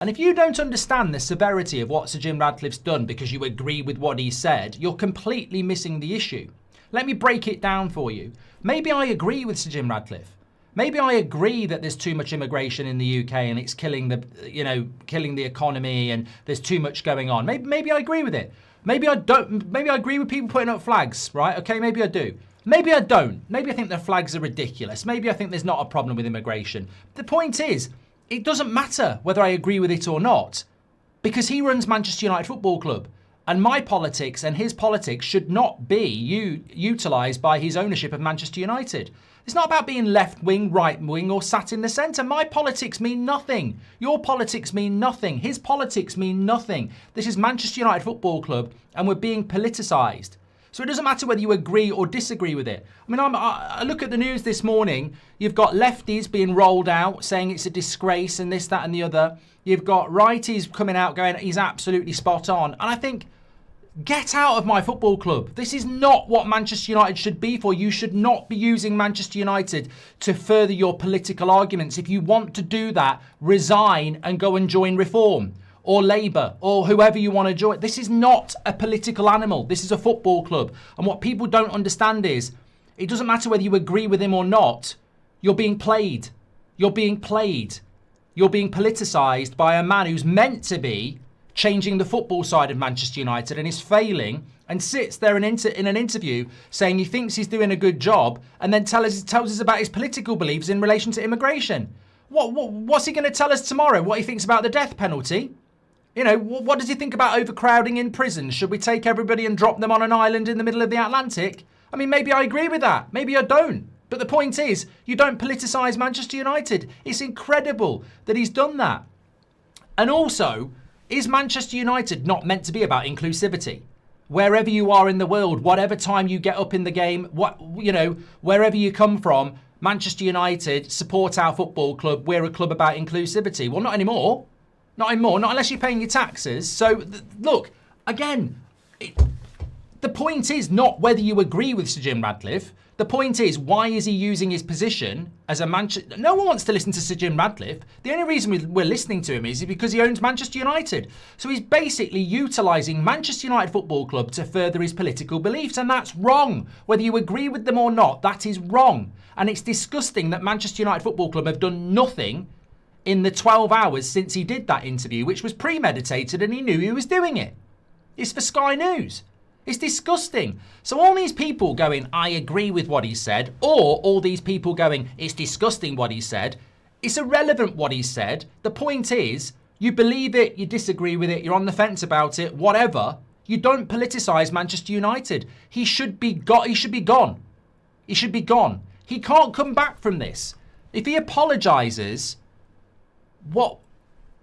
And if you don't understand the severity of what Sir Jim Ratcliffe's done because you agree with what he said, you're completely missing the issue. Let me break it down for you. Maybe I agree with Sir Jim Ratcliffe. Maybe I agree that there's too much immigration in the UK and it's killing the economy and there's too much going on. Maybe I agree with it. Maybe I don't. Maybe I agree with people putting up flags, right? Okay, maybe I do. Maybe I don't. Maybe I think the flags are ridiculous. Maybe I think there's not a problem with immigration. The point is, it doesn't matter whether I agree with it or not, because he runs Manchester United Football Club. And my politics and his politics should not be utilised by his ownership of Manchester United. It's not about being left-wing, right-wing or sat in the centre. My politics mean nothing. Your politics mean nothing. His politics mean nothing. This is Manchester United Football Club and we're being politicised. So it doesn't matter whether you agree or disagree with it. I mean, I look at the news this morning. You've got lefties being rolled out saying it's a disgrace and this, that and the other. You've got righties coming out going, he's absolutely spot on. And I think, get out of my football club. This is not what Manchester United should be for. You should not be using Manchester United to further your political arguments. If you want to do that, resign and go and join Reform or Labour or whoever you want to join. This is not a political animal. This is a football club. And what people don't understand is it doesn't matter whether you agree with him or not. You're being played. You're being played. You're being politicised by a man who's meant to be changing the football side of Manchester United and is failing and sits there in an interview saying he thinks he's doing a good job and then tells us about his political beliefs in relation to immigration. What's he going to tell us tomorrow? What he thinks about the death penalty? You know, what does he think about overcrowding in prisons? Should we take everybody and drop them on an island in the middle of the Atlantic? I mean, maybe I agree with that. Maybe I don't. But the point is, you don't politicise Manchester United. It's incredible that he's done that. And also, is Manchester United not meant to be about inclusivity? Wherever you are in the world, whatever time you get up in the game, wherever you come from, Manchester United support our football club. We're a club about inclusivity. Well, not anymore. Not anymore. Not unless you're paying your taxes. So, look, again, the point is not whether you agree with Sir Jim Ratcliffe. The point is, why is he using his position as a Manchester... No one wants to listen to Sir Jim Ratcliffe. The only reason we're listening to him is because he owns Manchester United. So he's basically utilising Manchester United Football Club to further his political beliefs, and that's wrong. Whether you agree with them or not, that is wrong. And it's disgusting that Manchester United Football Club have done nothing in the 12 hours since he did that interview, which was premeditated and he knew he was doing it. It's for Sky News. It's disgusting. So all these people going, I agree with what he said, or all these people going, it's disgusting what he said, it's irrelevant what he said. The point is, you believe it, you disagree with it, you're on the fence about it, whatever. You don't politicise Manchester United. He should be gone. He should be gone. He should be gone. He can't come back from this. If he apologises, what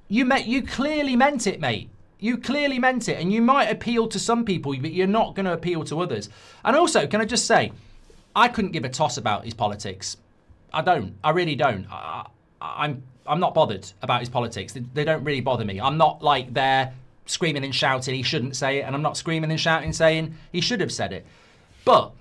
you clearly meant it, mate. You clearly meant it, and you might appeal to some people, but you're not going to appeal to others. And also, can I just say, I couldn't give a toss about his politics. I don't. I really don't. I'm not bothered about his politics. They don't really bother me. I'm not like there screaming and shouting he shouldn't say it, and I'm not screaming and shouting saying he should have said it. But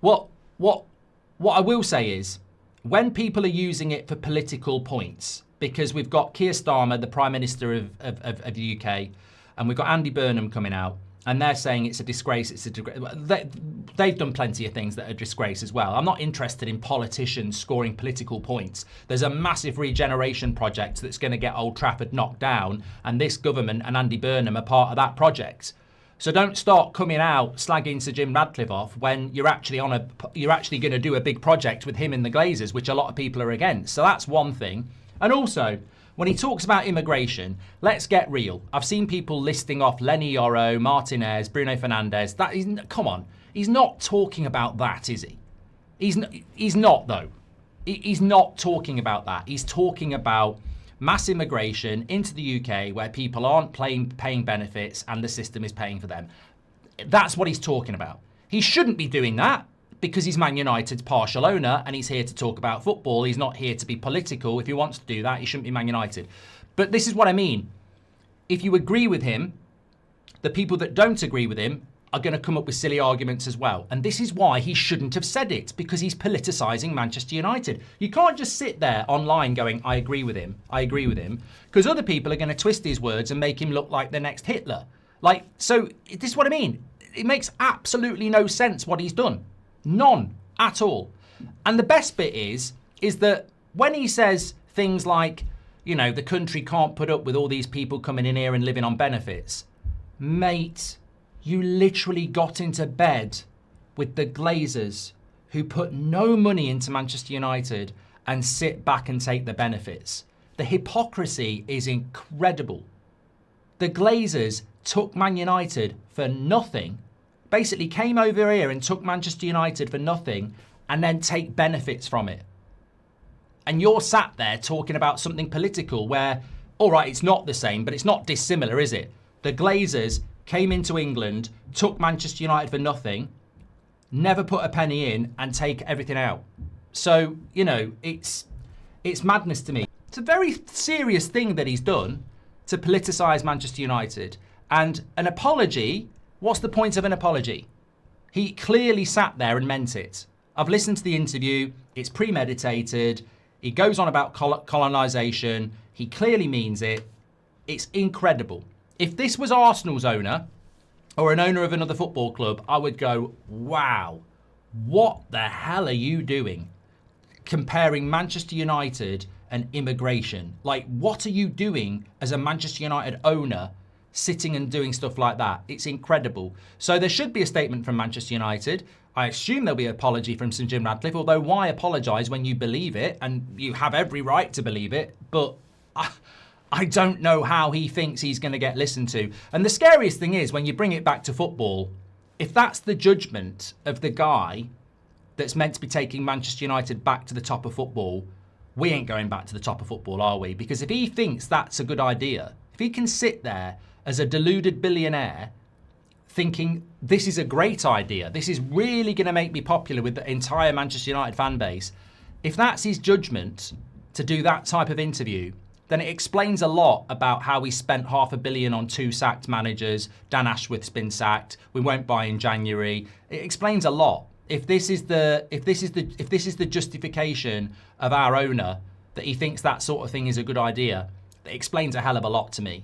what I will say is, when people are using it for political points, because we've got Keir Starmer, the Prime Minister of the UK, and we've got Andy Burnham coming out, and they're saying it's a disgrace. They've done plenty of things that are a disgrace as well. I'm not interested in politicians scoring political points. There's a massive regeneration project that's going to get Old Trafford knocked down, and this government and Andy Burnham are part of that project. So don't start coming out slagging Sir Jim Ratcliffe off when you're actually going to do a big project with him and the Glazers, which a lot of people are against. So that's one thing. And also, when he talks about immigration, let's get real. I've seen people listing off Lenny Yoro, Martinez, Bruno Fernandes. Come on. He's not talking about that, is he? He's not, though. He's not talking about that. He's talking about mass immigration into the UK where people aren't paying benefits and the system is paying for them. That's what he's talking about. He shouldn't be doing that, because he's Man United's partial owner and he's here to talk about football. He's not here to be political. If he wants to do that, he shouldn't be Man United. But this is what I mean. If you agree with him, the people that don't agree with him are going to come up with silly arguments as well. And this is why he shouldn't have said it, because he's politicising Manchester United. You can't just sit there online going, I agree with him, because other people are going to twist his words and make him look like the next Hitler. Like, so this is what I mean. It makes absolutely no sense what he's done. None at all. And the best bit is that when he says things like, you know, the country can't put up with all these people coming in here and living on benefits, mate, you literally got into bed with the Glazers who put no money into Manchester United and sit back and take the benefits. The hypocrisy is incredible. The Glazers took Man United for nothing, basically came over here and took Manchester United for nothing and then take benefits from it. And you're sat there talking about something political where, all right, it's not the same, but it's not dissimilar, is it? The Glazers came into England, took Manchester United for nothing, never put a penny in and take everything out. So, you know, it's madness to me. It's a very serious thing that he's done to politicise Manchester United. And an apology, what's the point of an apology? He clearly sat there and meant it. I've listened to the interview, it's premeditated, he goes on about colonisation, he clearly means it. It's incredible. If this was Arsenal's owner or an owner of another football club, I would go, wow, what the hell are you doing? Comparing Manchester United and immigration. Like, what are you doing as a Manchester United owner sitting and doing stuff like that? It's incredible. So there should be a statement from Manchester United. I assume there'll be an apology from Sir Jim Ratcliffe, although why apologise when you believe it? And you have every right to believe it. But I don't know how he thinks he's going to get listened to. And the scariest thing is, when you bring it back to football, if that's the judgment of the guy that's meant to be taking Manchester United back to the top of football, we ain't going back to the top of football, are we? Because if he thinks that's a good idea, if he can sit there as a deluded billionaire thinking this is a great idea, this is really going to make me popular with the entire Manchester United fan base, if that's his judgment to do that type of interview, then it explains a lot about how he spent £500 million on 2 sacked managers. Dan Ashworth's been sacked. We won't buy in January. It explains a lot. If this is the justification of our owner, that he thinks that sort of thing is a good idea, it explains a hell of a lot to me.